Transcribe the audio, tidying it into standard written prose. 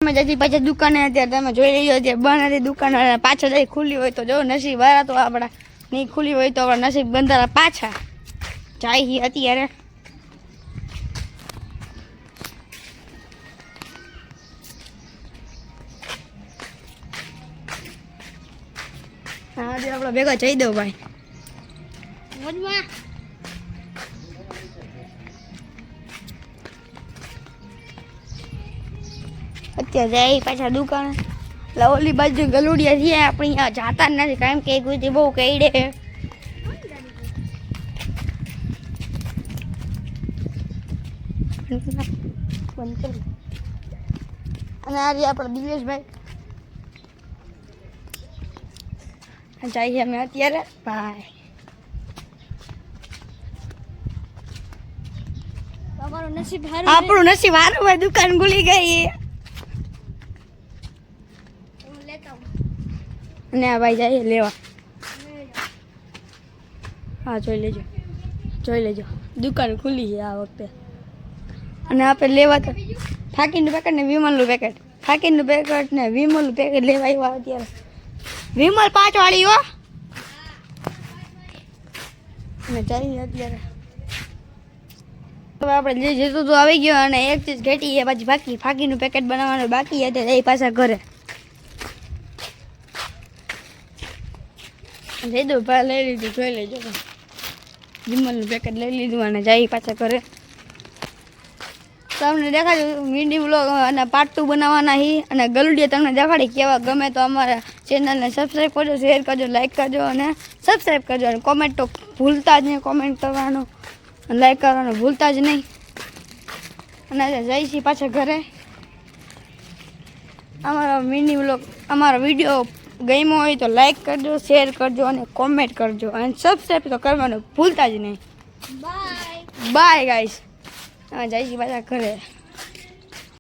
અમે જતી પાછા દુકાને અત્યારે તમે જોઈ લેજો અત્યારે બંધ હતી દુકાન પાછળ જઈ ખુલ્લી હોય તો જો નસીબ વાળા તો આપણા નહીં ખુલ્લી હોય તો આપણા નસીબ બંધારા પાછા જાય અત્યારે હા આપણે ભેગા જઈ દો ભાઈ અત્યારે જાય પાછા દુકાન એટલે ઓલી બાજુ ગલુડિયા છે આપણે અહીંયા જાતા જ નથી કારણ કે ગુજી બહુ કઈડે અને આજે આપણા દિવેશભાઈ જઈએ અમે અત્યારે ભાઈ આપણું નસીબ સારું ભાઈ દુકાન ખુલી ગઈ અને આ ભાઈ જઈએ લેવા હા જોઈ લેજો દુકાન ખુલી છે આ વખતે અને આપણે લેવા તો ફાકીનું પેકેટ ને વિમલનું પેકેટ ફાકીનું પેકેટ ને વિમલનું પેકેટ લેવા આવ્યા અત્યારે વિમલ 5 વાળી હો અને જઈએ અત્યારે હવે આપણે જે જતું તો આવી ગયો અને એક ચીજ ઘટી એ પછી બાકી ફાકીનું પેકેટ બનાવવાનું બાકી એટલે એ પાછા ઘરે લઈ દો ભાઈ લઈ લીધું જોઈ લેજો વિમલનું પેકેટ લઈ લીધું અને જઈ પાછા ઘરે તમને દેખાડજો મીંડી વ્લોગ અને પાર્ટ 2 બનાવવાના હી અને ગલુડિયા તમને દેખાડી કેવા ગમે તો અમારા ચેનલને સબસ્ક્રાઈબ કરજો શેર કરજો લાઈક કરજો અને સબસ્ક્રાઈબ કરજો અને કોમેન્ટ તો ભૂલતા જ નહીં કોમેન્ટ કરવાનું લાઈક કરવાનું ભૂલતા જ નહીં અને જઈશી પાછા ઘરે અમારા મીંડી વ્લોગ અમારો વિડીયો ગમ્યો હોય તો લાઈક કરજો શેર કરજો અને કોમેન્ટ કરજો અને સબસ્ક્રાઈબ તો કરવાનું ભૂલતા જ નહીં બાય ગાઈસ જઈશી પાછા ઘરે